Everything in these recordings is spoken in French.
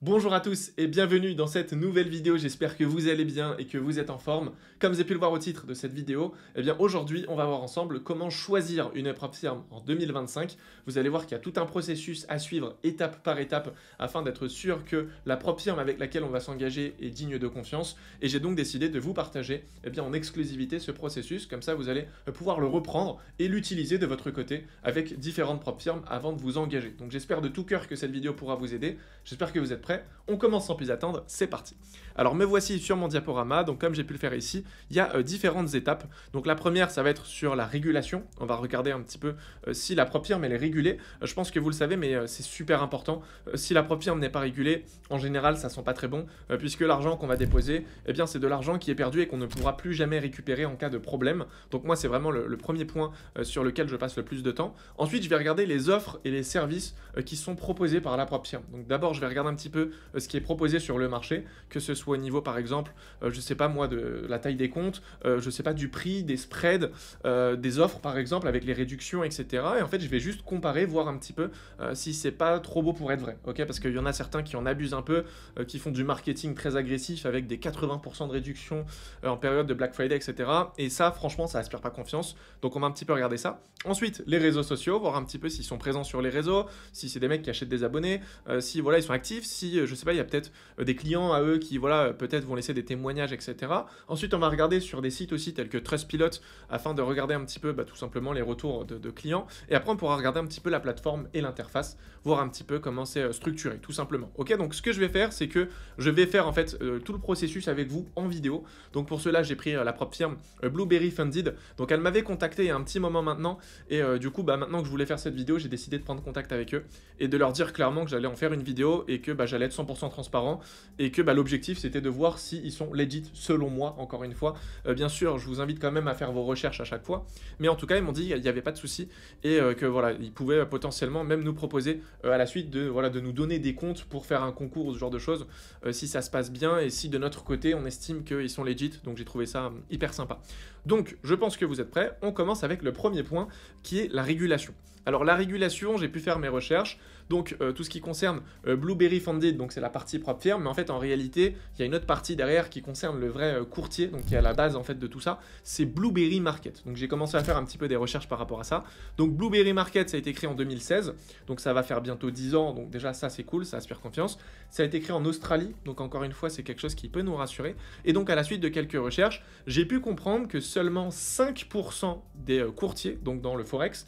Bonjour à tous et bienvenue dans cette nouvelle vidéo, j'espère que vous allez bien et que vous êtes en forme. Comme vous avez pu le voir au titre de cette vidéo, eh bien aujourd'hui on va voir ensemble comment choisir une prop firm en 2025. Vous allez voir qu'il y a tout un processus à suivre étape par étape afin d'être sûr que la prop firm avec laquelle on va s'engager est digne de confiance. Et j'ai donc décidé de vous partager en exclusivité ce processus, comme ça vous allez pouvoir le reprendre et l'utiliser de votre côté avec différentes prop firms avant de vous engager. Donc j'espère de tout cœur que cette vidéo pourra vous aider, j'espère que vous êtes prêts. On commence sans plus attendre, c'est parti. Alors me voici sur mon diaporama, donc comme j'ai pu le faire ici, il y a différentes étapes. Donc la première, ça va être sur la régulation. On va regarder un petit peu si la prop firm elle est régulée. Je pense que vous le savez, mais c'est super important. Si la prop firm n'est pas régulée, en général, ça sent pas très bon, puisque l'argent qu'on va déposer, eh bien c'est de l'argent qui est perdu et qu'on ne pourra plus jamais récupérer en cas de problème. Donc moi, c'est vraiment le premier point sur lequel je passe le plus de temps. Ensuite, je vais regarder les offres et les services qui sont proposés par la prop firm. Donc d'abord, je vais regarder un petit peu ce qui est proposé sur le marché, que ce soit au niveau par exemple, je sais pas moi, de la taille des comptes, je sais pas, du prix, des spreads, des offres par exemple avec les réductions, etc. Et en fait je vais juste comparer, voir un petit peu si c'est pas trop beau pour être vrai, ok, parce qu'il y en a certains qui en abusent un peu, qui font du marketing très agressif avec des 80% de réduction en période de Black Friday, etc. Et ça franchement ça inspire pas confiance, donc on va un petit peu regarder ça. Ensuite les réseaux sociaux, voir un petit peu s'ils sont présents sur les réseaux, si c'est des mecs qui achètent des abonnés, si voilà ils sont actifs, si je sais pas, il y a peut-être des clients à eux qui voilà peut-être vont laisser des témoignages, etc. Ensuite on va regarder sur des sites aussi tels que Trustpilot afin de regarder un petit peu tout simplement les retours de clients, et après on pourra regarder un petit peu la plateforme et l'interface, voir un petit peu comment c'est structuré tout simplement. Ok, donc ce que je vais faire, c'est que je vais faire en fait tout le processus avec vous en vidéo. Donc pour cela j'ai pris la prop firm Blueberry Funded, donc elle m'avait contacté il y a un petit moment maintenant, et du coup maintenant que je voulais faire cette vidéo, j'ai décidé de prendre contact avec eux et de leur dire clairement que j'allais en faire une vidéo et que j'allais être 100% transparent, et que l'objectif c'était de voir s'ils sont legit selon moi, encore une fois. Bien sûr je vous invite quand même à faire vos recherches à chaque fois, mais en tout cas ils m'ont dit qu'il n'y avait pas de souci, et que voilà ils pouvaient potentiellement même nous proposer à la suite de nous donner des comptes pour faire un concours ou ce genre de choses, si ça se passe bien et si de notre côté on estime qu'ils sont legit. Donc j'ai trouvé ça hyper sympa. Donc je pense que vous êtes prêts, on commence avec le premier point qui est la régulation. Alors la régulation, j'ai pu faire mes recherches, donc tout ce qui concerne Blueberry Funded, donc c'est la partie prop firm, mais en fait en réalité il y a une autre partie derrière qui concerne le vrai courtier, donc qui est à la base en fait de tout ça, c'est Blueberry Market. Donc j'ai commencé à faire un petit peu des recherches par rapport à ça. Donc Blueberry Market, ça a été créé en 2016, donc ça va faire bientôt 10 ans, donc déjà ça c'est cool, ça inspire confiance. Ça a été créé en Australie, donc encore une fois c'est quelque chose qui peut nous rassurer. Et donc à la suite de quelques recherches, j'ai pu comprendre que seulement 5% des courtiers, donc dans le Forex,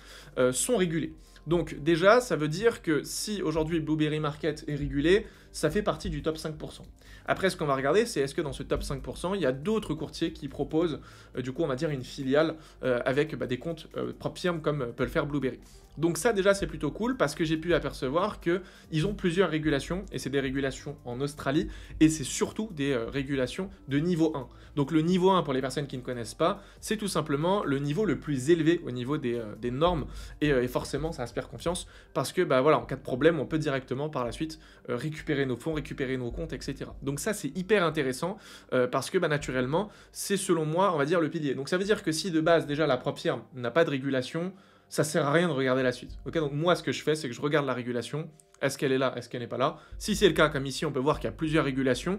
sont régulés. Donc déjà, ça veut dire que si aujourd'hui Blueberry Market est régulé, ça fait partie du top 5%. Après, ce qu'on va regarder, c'est est-ce que dans ce top 5%, il y a d'autres courtiers qui proposent, du coup, on va dire une filiale avec des comptes prop firm comme peut le faire Blueberry. Donc ça, déjà, c'est plutôt cool parce que j'ai pu apercevoir qu'ils ont plusieurs régulations, et c'est des régulations en Australie, et c'est surtout des régulations de niveau 1. Donc le niveau 1, pour les personnes qui ne connaissent pas, c'est tout simplement le niveau le plus élevé au niveau des normes, et forcément, ça inspire confiance parce que, voilà, en cas de problème, on peut directement par la suite récupérer nos fonds, récupérer nos comptes, etc. Donc ça, c'est hyper intéressant parce que, naturellement, c'est selon moi, on va dire, le pilier. Donc ça veut dire que si de base, déjà, la prop firm n'a pas de régulation, ça sert à rien de regarder la suite. Ok, donc moi, ce que je fais, c'est que je regarde la régulation. Est-ce qu'elle est là? Est-ce qu'elle n'est pas là? Si c'est le cas, comme ici, on peut voir qu'il y a plusieurs régulations,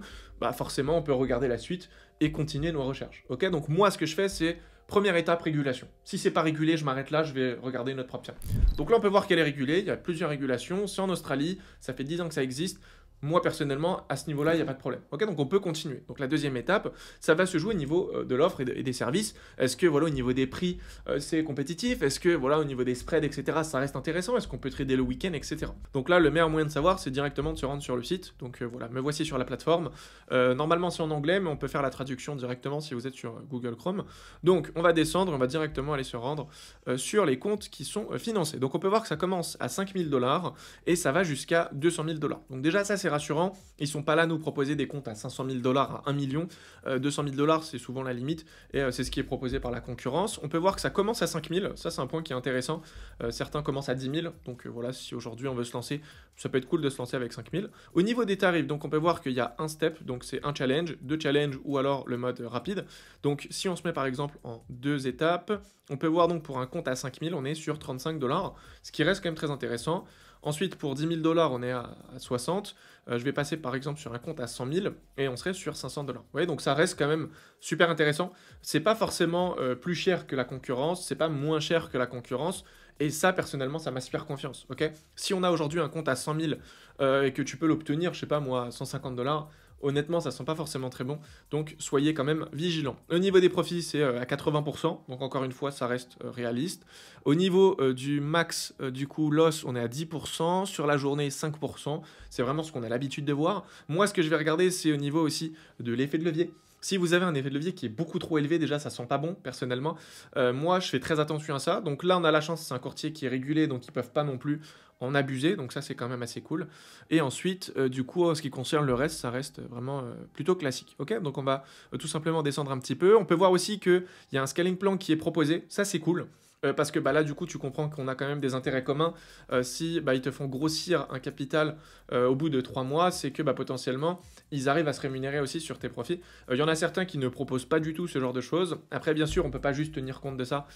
forcément, on peut regarder la suite et continuer nos recherches. Ok, donc moi, ce que je fais, c'est première étape, régulation. Si c'est pas régulé, je m'arrête là, je vais regarder notre prop firm. Donc là, on peut voir qu'elle est régulée, il y a plusieurs régulations, c'est en Australie, ça fait 10 ans que ça existe. Moi, personnellement, à ce niveau-là, il n'y a pas de problème. Ok, donc on peut continuer. Donc la deuxième étape, ça va se jouer au niveau de l'offre et des services. Est-ce que voilà, au niveau des prix, c'est compétitif? Est-ce que voilà, au niveau des spreads, etc., ça reste intéressant? Est-ce qu'on peut trader le week-end, etc. Donc là, le meilleur moyen de savoir, c'est directement de se rendre sur le site. Donc voilà, me voici sur la plateforme. Normalement, c'est en anglais, mais on peut faire la traduction directement si vous êtes sur Google Chrome. Donc on va descendre, on va directement aller se rendre sur les comptes qui sont financés. Donc on peut voir que ça commence à 5 000 $ et ça va jusqu'à 200 000 $. Donc déjà, ça, c'est rassurant, ils sont pas là à nous proposer des comptes à 500 000 $, à 1 million, 200 000 $, c'est souvent la limite, et c'est ce qui est proposé par la concurrence. On peut voir que ça commence à 5 000, ça c'est un point qui est intéressant, certains commencent à 10 000, donc voilà, si aujourd'hui on veut se lancer, ça peut être cool de se lancer avec 5 000. Au niveau des tarifs, donc on peut voir qu'il y a un step, donc c'est un challenge, 2 challenges, ou alors le mode rapide. Donc si on se met par exemple en 2 étapes, on peut voir donc pour un compte à 5 000, on est sur 35 $, ce qui reste quand même très intéressant. Ensuite, pour 10 000 $, on est à 60. Je vais passer par exemple sur un compte à 100 000 et on serait sur 500 $. Vous voyez, donc ça reste quand même super intéressant. C'est pas forcément plus cher que la concurrence, c'est pas moins cher que la concurrence. Et ça, personnellement, ça m'inspire confiance, ok? Si on a aujourd'hui un compte à 100 000 et que tu peux l'obtenir, je sais pas moi, à 150 $, honnêtement, ça sent pas forcément très bon. Donc, soyez quand même vigilants. Au niveau des profits, c'est à 80%. Donc, encore une fois, ça reste réaliste. Au niveau du max, du coup, loss, on est à 10%. Sur la journée, 5%. C'est vraiment ce qu'on a l'habitude de voir. Moi, ce que je vais regarder, c'est au niveau aussi de l'effet de levier. Si vous avez un effet de levier qui est beaucoup trop élevé, déjà ça sent pas bon personnellement. Moi je fais très attention à ça. Donc là on a la chance, c'est un courtier qui est régulé, donc ils peuvent pas non plus en abuser. Donc ça c'est quand même assez cool. Et ensuite, du coup, en ce qui concerne le reste, ça reste vraiment plutôt classique. Ok, donc on va tout simplement descendre un petit peu. On peut voir aussi qu'il y a un scaling plan qui est proposé. Ça c'est cool. Parce que bah, là, du coup, tu comprends qu'on a quand même des intérêts communs. Si bah, ils te font grossir un capital au bout de 3 mois, c'est que bah, potentiellement, ils arrivent à se rémunérer aussi sur tes profits. Il y en a certains qui ne proposent pas du tout ce genre de choses. Après, bien sûr, on ne peut pas juste tenir compte de ça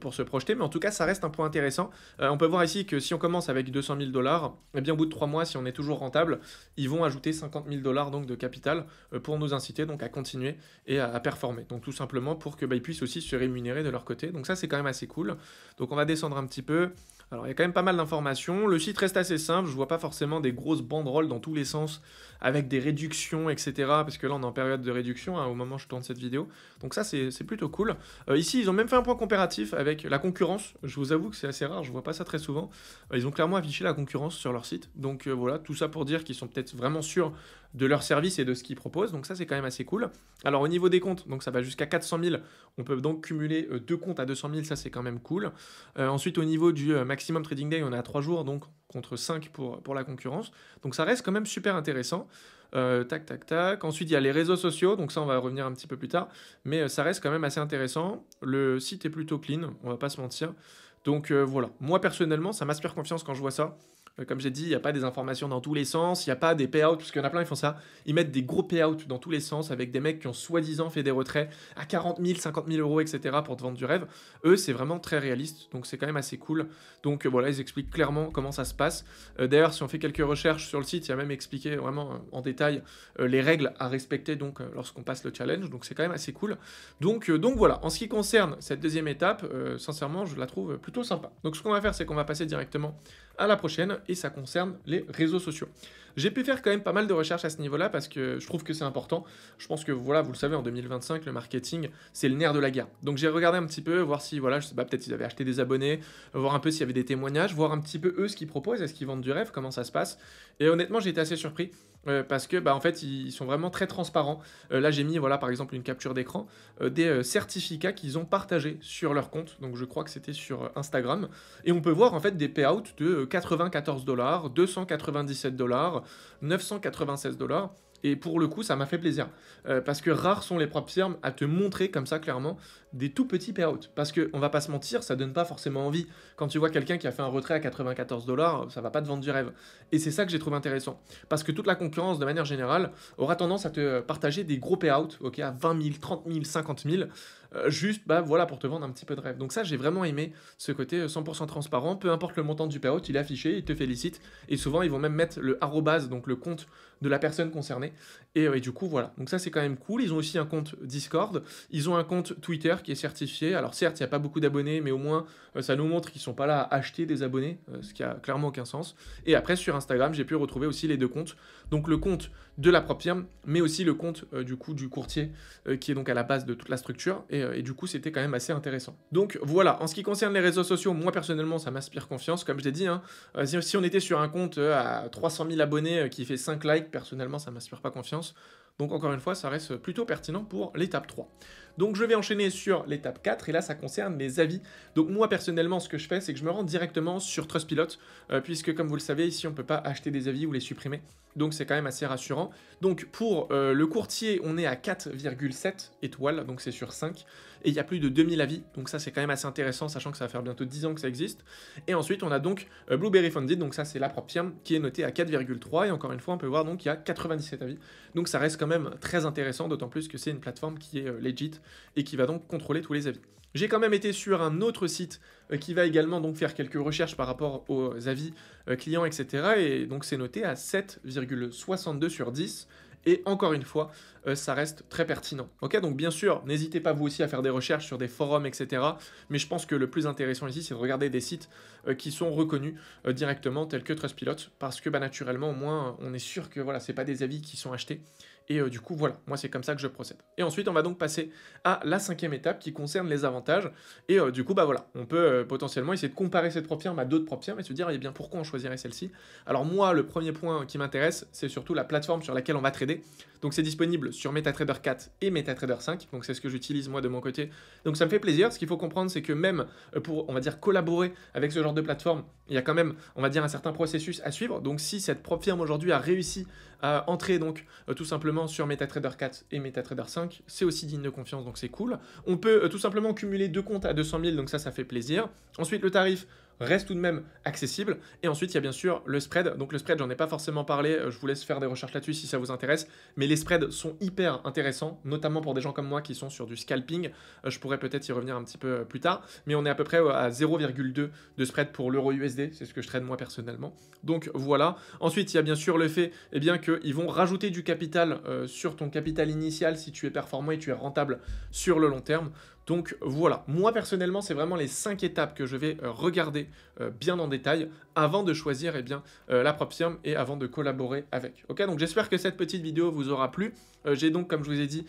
pour se projeter, mais en tout cas, ça reste un point intéressant. On peut voir ici que si on commence avec 200 000 $, eh bien, au bout de 3 mois, si on est toujours rentable, ils vont ajouter 50 000 $ donc, de capital pour nous inciter donc, à continuer et à performer. Donc, tout simplement pour que bah, ils puissent aussi se rémunérer de leur côté. Donc, ça, c'est quand même assez cool. Donc on va descendre un petit peu. Alors il y a quand même pas mal d'informations. Le site reste assez simple. Je vois pas forcément des grosses banderoles dans tous les sens avec des réductions, etc. Parce que là on est en période de réduction au moment où je tourne cette vidéo. Donc ça c'est plutôt cool. Ici ils ont même fait un point comparatif avec la concurrence. Je vous avoue que c'est assez rare, je vois pas ça très souvent. Ils ont clairement affiché la concurrence sur leur site. Donc voilà, tout ça pour dire qu'ils sont peut-être vraiment sûrs de leur service et de ce qu'ils proposent. Donc ça c'est quand même assez cool. Alors au niveau des comptes, donc ça va jusqu'à 400 000. On peut donc cumuler 2 comptes à 200 000, ça c'est quand même cool. Ensuite au niveau du maximum trading day, on est à 3 jours, donc contre 5 pour la concurrence. Donc ça reste quand même super intéressant. Tac, tac, tac. Ensuite, il y a les réseaux sociaux, donc ça, on va revenir un petit peu plus tard. Mais ça reste quand même assez intéressant. Le site est plutôt clean, on va pas se mentir. Donc voilà, moi personnellement, ça m'inspire confiance quand je vois ça. Comme j'ai dit, il n'y a pas des informations dans tous les sens, il n'y a pas des payouts, parce qu'il y en a plein, ils font ça. Ils mettent des gros payouts dans tous les sens avec des mecs qui ont soi-disant fait des retraits à 40 000, 50 000 euros, etc. pour te vendre du rêve. Eux, c'est vraiment très réaliste, donc c'est quand même assez cool. Donc voilà, ils expliquent clairement comment ça se passe. D'ailleurs, si on fait quelques recherches sur le site, il y a même expliqué vraiment en détail les règles à respecter donc lorsqu'on passe le challenge, donc c'est quand même assez cool. Donc voilà, en ce qui concerne cette deuxième étape, sincèrement, je la trouve plutôt sympa. Donc ce qu'on va faire, c'est qu'on va passer directement à la prochaine, et ça concerne les réseaux sociaux. J'ai pu faire quand même pas mal de recherches à ce niveau-là parce que je trouve que c'est important. Je pense que voilà, vous le savez, en 2025, le marketing, c'est le nerf de la guerre. Donc j'ai regardé un petit peu, voir si, voilà, je sais pas, peut-être ils avaient acheté des abonnés, voir un peu s'il y avait des témoignages, voir un petit peu eux ce qu'ils proposent, est-ce qu'ils vendent du rêve, comment ça se passe. Et honnêtement, j'ai été assez surpris. Parce que bah, en fait ils sont vraiment très transparents. Là j'ai mis voilà par exemple une capture d'écran des certificats qu'ils ont partagés sur leur compte, donc je crois que c'était sur Instagram, et on peut voir en fait des payouts de 94 $, 297 $, 996 $. Et pour le coup, ça m'a fait plaisir. Parce que rares sont les propres firmes à te montrer comme ça, clairement, des tout petits payouts. Parce qu'on va pas se mentir, ça donne pas forcément envie. Quand tu vois quelqu'un qui a fait un retrait à 94 $, ça va pas te vendre du rêve. Et c'est ça que j'ai trouvé intéressant. Parce que toute la concurrence, de manière générale, aura tendance à te partager des gros payouts, ok, à 20 000, 30 000, 50 000, juste bah, voilà, pour te vendre un petit peu de rêve. Donc ça, j'ai vraiment aimé ce côté 100% transparent. Peu importe le montant du payout, il est affiché, il te félicite. Et souvent, ils vont même mettre le arrobase, donc le compte de la personne concernée. Et du coup, voilà. Donc ça, c'est quand même cool. Ils ont aussi un compte Discord. Ils ont un compte Twitter qui est certifié. Alors certes, il n'y a pas beaucoup d'abonnés, mais au moins, ça nous montre qu'ils ne sont pas là à acheter des abonnés, ce qui a clairement aucun sens. Et après, sur Instagram, j'ai pu retrouver aussi les deux comptes. Donc le compte de la propre firme, mais aussi le compte du coup du courtier, qui est donc à la base de toute la structure. Et du coup, c'était quand même assez intéressant. Donc voilà, en ce qui concerne les réseaux sociaux, moi personnellement, ça m'inspire confiance. Comme je l'ai dit, hein, si on était sur un compte à 300 000 abonnés qui fait 5 likes, personnellement, ça m'inspire pas confiance. Donc encore une fois, ça reste plutôt pertinent pour l'étape 3. Donc je vais enchaîner sur l'étape 4, et là ça concerne les avis. Donc moi personnellement, ce que je fais, c'est que je me rends directement sur Trustpilot, puisque comme vous le savez, ici on ne peut pas acheter des avis ou les supprimer. Donc c'est quand même assez rassurant. Donc pour le courtier, on est à 4,7 étoiles, donc c'est sur 5. Et il y a plus de 2000 avis, donc ça c'est quand même assez intéressant, sachant que ça va faire bientôt 10 ans que ça existe. Et ensuite on a donc Blueberry Funded, donc ça c'est la propre firme, qui est notée à 4,3, et encore une fois on peut voir donc qu'il y a 97 avis. Donc ça reste quand même très intéressant, d'autant plus que c'est une plateforme qui est legit, et qui va donc contrôler tous les avis. J'ai quand même été sur un autre site qui va également donc faire quelques recherches par rapport aux avis clients, etc. Et donc c'est noté à 7,62 sur 10. Et encore une fois, ça reste très pertinent. Ok, donc bien sûr, n'hésitez pas vous aussi à faire des recherches sur des forums, etc. Mais je pense que le plus intéressant ici, c'est de regarder des sites qui sont reconnus directement, tels que Trustpilot, parce que naturellement, au moins, on est sûr que voilà, c'est pas des avis qui sont achetés. Et du coup, voilà, moi c'est comme ça que je procède. Et ensuite, on va donc passer à la 5e étape qui concerne les avantages. Et du coup, bah voilà, on peut potentiellement essayer de comparer cette propre firme à d'autres propres firmes et se dire, eh bien, pourquoi on choisirait celle-ci? Alors moi, le premier point qui m'intéresse, c'est surtout la plateforme sur laquelle on va trader. Donc c'est disponible sur MetaTrader 4 et MetaTrader 5, donc c'est ce que j'utilise moi de mon côté. Donc ça me fait plaisir. Ce qu'il faut comprendre, c'est que même pour, on va dire, collaborer avec ce genre de plateforme, il y a quand même, on va dire, un certain processus à suivre. Donc si cette propre firme aujourd'hui a réussi à entrer donc tout simplement sur MetaTrader 4 et MetaTrader 5, c'est aussi digne de confiance, donc c'est cool. On peut tout simplement cumuler 2 comptes à 200 000, donc ça fait plaisir. Ensuite, le tarif reste tout de même accessible. Et ensuite, il y a bien sûr le spread. Donc le spread, j'en ai pas forcément parlé, je vous laisse faire des recherches là-dessus si ça vous intéresse. Mais les spreads sont hyper intéressants, notamment pour des gens comme moi qui sont sur du scalping. Je pourrais peut-être y revenir un petit peu plus tard. Mais on est à peu près à 0,2 de spread pour l'euro USD, c'est ce que je trade moi personnellement. Donc voilà. Ensuite, il y a bien sûr le fait qu'ils vont rajouter du capital sur ton capital initial si tu es performant et tu es rentable sur le long terme. Donc voilà, moi personnellement, c'est vraiment les 5 étapes que je vais regarder bien en détail avant de choisir la propre firme et avant de collaborer avec. Ok, donc j'espère que cette petite vidéo vous aura plu. J'ai donc, comme je vous ai dit,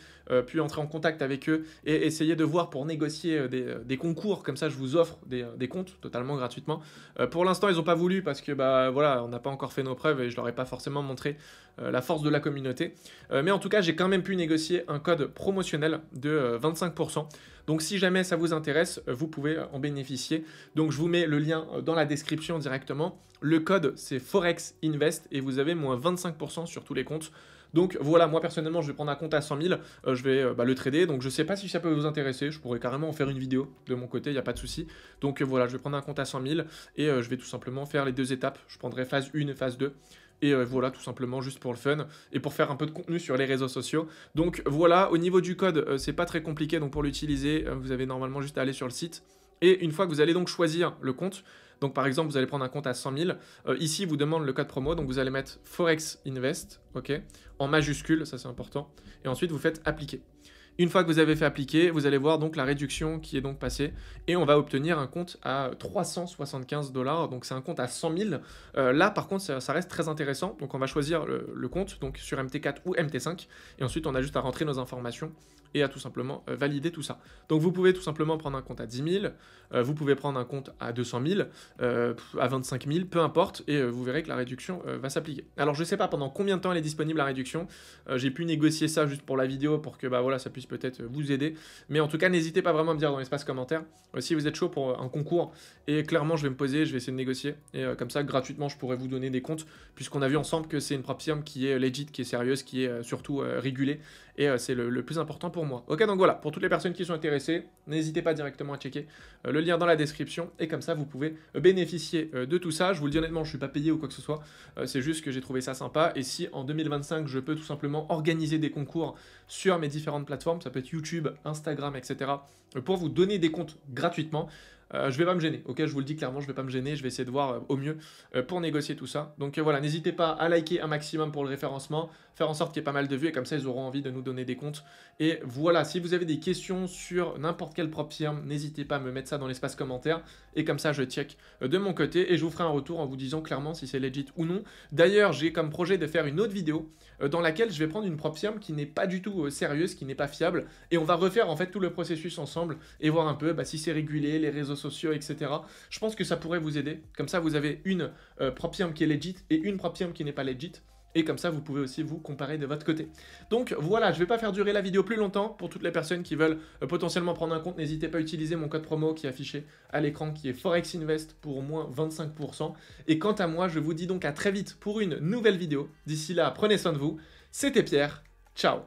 pu entrer en contact avec eux et essayer de voir pour négocier des concours. Comme ça, je vous offre des comptes totalement gratuitement. Pour l'instant, ils n'ont pas voulu parce que bah voilà, on n'a pas encore fait nos preuves et je leur ai pas forcément montré la force de la communauté. Mais en tout cas, j'ai quand même pu négocier un code promotionnel de 25%. Donc si jamais ça vous intéresse, vous pouvez en bénéficier. Donc je vous mets le lien dans la description directement. Le code c'est Forex Invest et vous avez moins 25% sur tous les comptes. Donc voilà, moi personnellement je vais prendre un compte à 100 000, je vais le trader, donc je sais pas si ça peut vous intéresser, je pourrais carrément en faire une vidéo de mon côté, il n'y a pas de souci. Donc voilà, je vais prendre un compte à 100 000 et je vais tout simplement faire les 2 étapes, je prendrai phase 1 et phase 2. Et voilà, tout simplement juste pour le fun et pour faire un peu de contenu sur les réseaux sociaux. Donc voilà, au niveau du code, c'est pas très compliqué, donc pour l'utiliser, vous avez normalement juste à aller sur le site. Et une fois que vous allez donc choisir le compte, donc par exemple, vous allez prendre un compte à 100 000. Ici, il vous demande le code promo, donc vous allez mettre Forex Invest, ok, en majuscule, ça c'est important. Et ensuite, vous faites appliquer. Une fois que vous avez fait appliquer, vous allez voir donc la réduction qui est donc passée et on va obtenir un compte à 375 $. Donc c'est un compte à 100 000. Là par contre ça reste très intéressant. Donc on va choisir le compte donc sur MT4 ou MT5 et ensuite on a juste à rentrer nos informations et à tout simplement valider tout ça. Donc vous pouvez tout simplement prendre un compte à 10 000, vous pouvez prendre un compte à 200 000, à 25 000, peu importe, et vous verrez que la réduction va s'appliquer. Alors je ne sais pas pendant combien de temps elle est disponible la réduction, j'ai pu négocier ça juste pour la vidéo pour que bah, voilà, ça puisse peut-être vous aider, mais en tout cas n'hésitez pas vraiment à me dire dans l'espace commentaire si vous êtes chaud pour un concours, et clairement je vais me poser, je vais essayer de négocier, et comme ça gratuitement je pourrais vous donner des comptes, puisqu'on a vu ensemble que c'est une propre firme qui est legit, qui est sérieuse, qui est surtout régulée, et c'est le plus important pour moi. Ok, donc voilà, pour toutes les personnes qui sont intéressées, n'hésitez pas directement à checker le lien dans la description, et comme ça vous pouvez bénéficier de tout ça. Je vous le dis honnêtement, je ne suis pas payé ou quoi que ce soit, c'est juste que j'ai trouvé ça sympa, et si en 2025 je peux tout simplement organiser des concours sur mes différentes plateformes, ça peut être YouTube, Instagram, etc., pour vous donner des comptes gratuitement, je vais pas me gêner, ok, je vous le dis clairement, je vais pas me gêner, je vais essayer de voir au mieux pour négocier tout ça. Donc voilà, n'hésitez pas à liker un maximum pour le référencement, faire en sorte qu'il y ait pas mal de vues et comme ça ils auront envie de nous donner des comptes. Et voilà, si vous avez des questions sur n'importe quelle propre firme, n'hésitez pas à me mettre ça dans l'espace commentaire et comme ça je check de mon côté et je vous ferai un retour en vous disant clairement si c'est legit ou non. D'ailleurs, j'ai comme projet de faire une autre vidéo dans laquelle je vais prendre une propre firme qui n'est pas du tout sérieuse, qui n'est pas fiable et on va refaire en fait tout le processus ensemble et voir un peu si c'est régulé, les réseaux sociaux, etc. Je pense que ça pourrait vous aider. Comme ça, vous avez une propre firme qui est legit et une propre firme qui n'est pas legit. Et comme ça, vous pouvez aussi vous comparer de votre côté. Donc voilà, je ne vais pas faire durer la vidéo plus longtemps. Pour toutes les personnes qui veulent potentiellement prendre un compte, n'hésitez pas à utiliser mon code promo qui est affiché à l'écran, qui est Forex Invest pour au moins 25%. Et quant à moi, je vous dis donc à très vite pour une nouvelle vidéo. D'ici là, prenez soin de vous. C'était Pierre. Ciao.